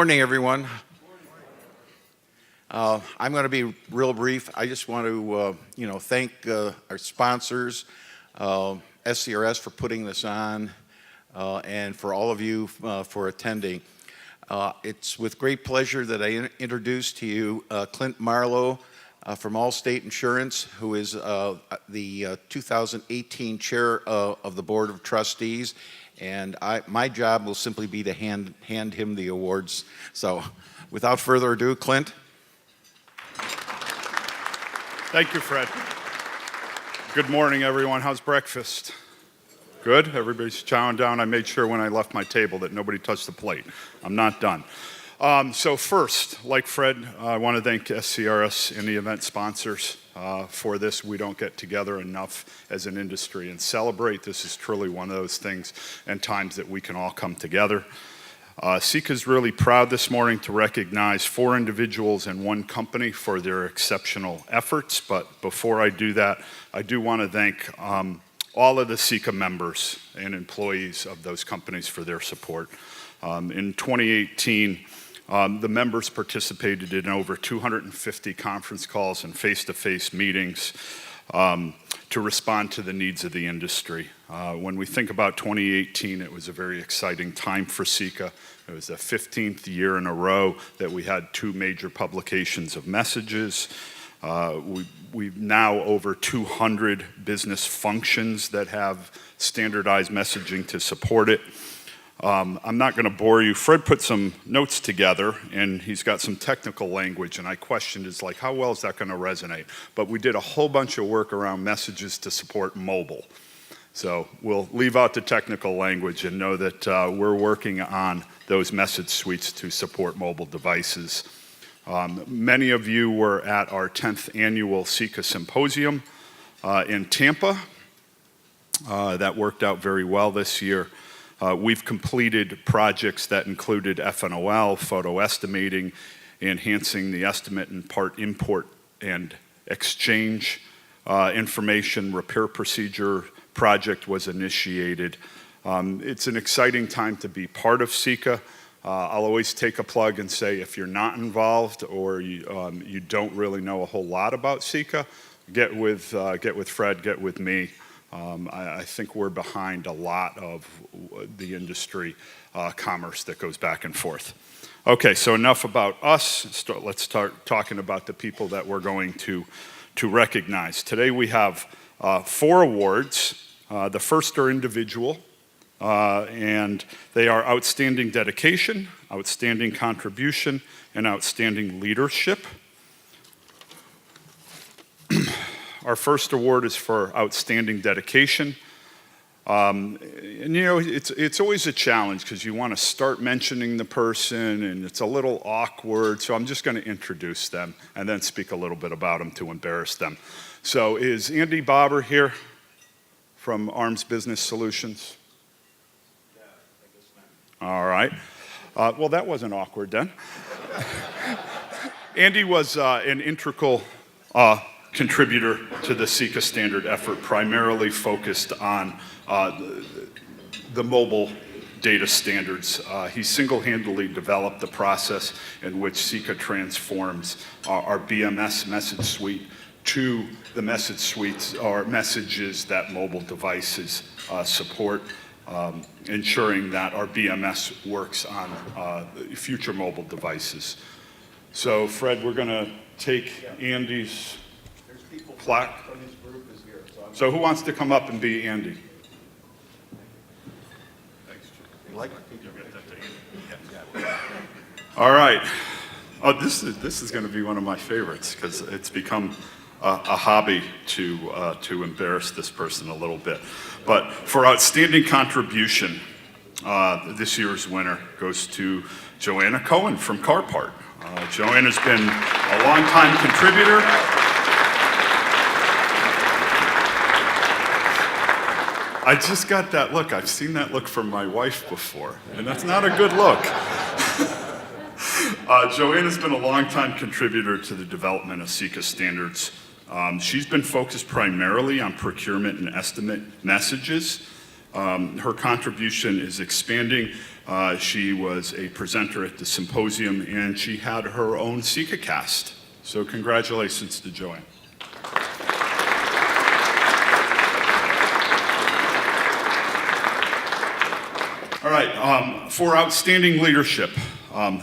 Morning, everyone. I'm going to be real brief. I just want to, thank our sponsors, SCRS for putting this on, and for all of you for attending. It's with great pleasure that I introduce to you Clint Marlowe from Allstate Insurance, who is the 2018 chair of the Board of Trustees. And my job will simply be to hand him the awards. So without further ado, Clint. Thank you, Fred. Good morning, everyone. How's breakfast? Good? Everybody's chowing down. I made sure when I left my table that nobody touched the plate. I'm not done. So first, like Fred, I want to thank SCRS and the event sponsors for this. We don't get together enough as an industry and celebrate. This is truly one of those things and times that we can all come together. CIECA is really proud this morning to recognize 4 individuals and 1 company for their exceptional efforts. But before I do that, I do want to thank all of the CIECA members and employees of those companies for their support. In 2018, the members participated in over 250 conference calls and face-to-face meetings to respond to the needs of the industry. When we think about 2018, it was a very exciting time for CIECA. It was the 15th year in a row that we had 2 major publications of messages. We've now over 200 business functions that have standardized messaging to support it. I'm not going to bore you. Fred put some notes together, and he's got some technical language, and I questioned, how well is that going to resonate? But we did a whole bunch of work around messages to support mobile. So we'll leave out the technical language and know that we're working on those message suites to support mobile devices. Many of you were at our 10th annual CIECA Symposium in Tampa. That worked out very well this year. We've completed projects that included FNOL, photo estimating, enhancing the estimate and part import and exchange information. Repair procedure project was initiated. It's an exciting time to be part of CIECA. I'll always take a plug and say if you're not involved or you don't really know a whole lot about CIECA, get with Fred, get with me. I think we're behind a lot of the industry commerce that goes back and forth. Okay, so enough about us. Let's start talking about the people that we're going to recognize. Today we have 4 awards. The first are individual, and they are Outstanding Dedication, Outstanding Contribution, and Outstanding Leadership. Our first award is for Outstanding Dedication. It's always a challenge because you want to start mentioning the person and it's a little awkward, so I'm just going to introduce them and then speak a little bit about them to embarrass them. So is Andy Bobber here from ARMS Business Solutions? Yeah, I guess not. All right. Well, that wasn't awkward then. Andy was an integral contributor to the CIECA standard effort, primarily focused on the mobile data standards. He single-handedly developed the process in which CIECA transforms our BMS message suite to the message suites or messages that mobile devices support, ensuring that our BMS works on future mobile devices. So Fred, we're going to take Andy's plaque. So who wants to come up and be Andy? All right. Oh, this is going to be one of my favorites because it's become a hobby to embarrass this person a little bit. But for Outstanding Contribution, this year's winner goes to Joanna Cohen from Carpart. Joanna's been a longtime contributor. I just got that look. I've seen that look from my wife before, and that's not a good look. Joanna's been a longtime contributor to the development of CIECA standards. She's been focused primarily on procurement and estimate messages. Her contribution is expanding She was a presenter at the symposium, and she had her own CIECA cast. So congratulations to Joanne. All right, for outstanding leadership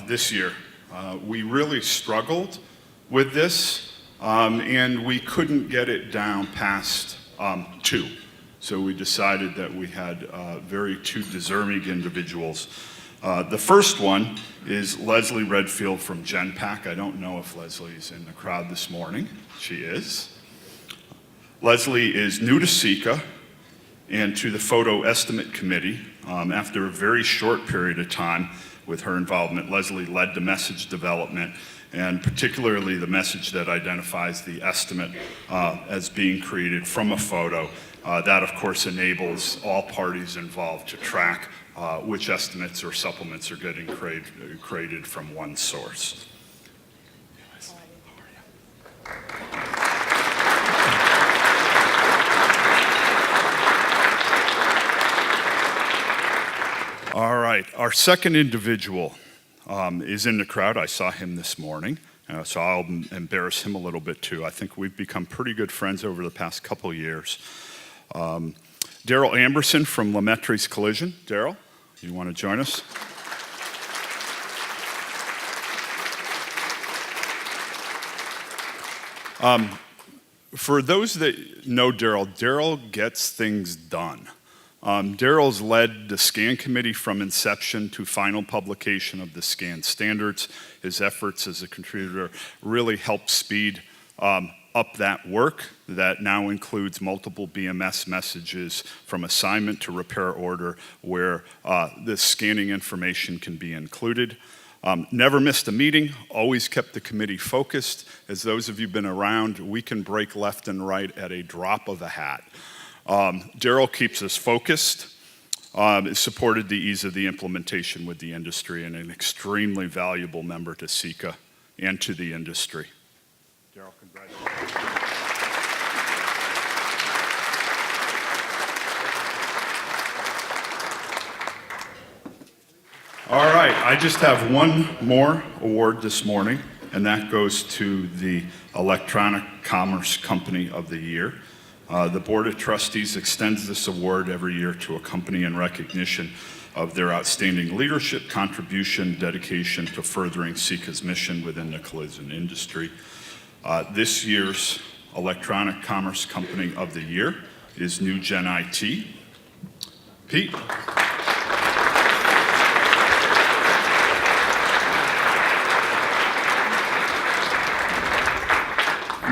this year, we really struggled with this, and we couldn't get it down past 2. So we decided that we had two deserving individuals. The first one is Leslie Redfield from GenPack. I don't know if Leslie's in the crowd this morning. She is. Leslie is new to CIECA and to the Photo Estimate Committee. After a very short period of time with her involvement, Leslie led the message development, and particularly the message that identifies the estimate as being created from a photo. That, of course, enables all parties involved to track which estimates or supplements are getting created from one source. All right, our second individual is in the crowd. I saw him this morning, so I'll embarrass him a little bit too. I think we've become pretty good friends over the past couple years. Daryl Amberson from Lemaitrie's Collision. Daryl, you want to join us? For those that know Daryl, Daryl gets things done. Daryl's led the SCAN committee from inception to final publication of the SCAN standards. His efforts as a contributor really helped speed up that work that now includes multiple BMS messages from assignment to repair order where the scanning information can be included. Never missed a meeting, always kept the committee focused. As those of you who've been around, we can break left and right at a drop of a hat. Daryl keeps us focused, supported the ease of the implementation with the industry, and an extremely valuable member to CIECA and to the industry. Daryl, congratulations. All right, I just have one more award this morning, and that goes to the Electronic Commerce Company of the Year. The Board of Trustees extends this award every year to a company in recognition of their outstanding leadership, contribution, dedication to furthering CIECA's mission within the collision industry. This year's Electronic Commerce Company of the Year is New Gen IT. Pete?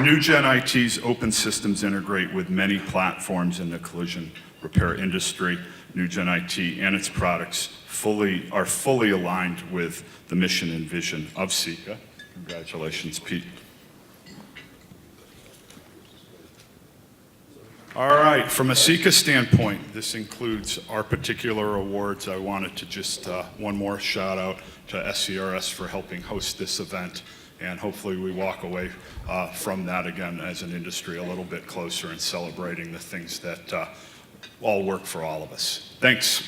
New Gen IT's open systems integrate with many platforms in the collision repair industry. New Gen IT and its products are fully aligned with the mission and vision of CIECA. Congratulations, Pete. All right, from a CIECA standpoint, this includes our particular awards. I wanted to just one more shout out to SERS for helping host this event. And hopefully we walk away from that again as an industry a little bit closer and celebrating the things that all work for all of us. Thanks.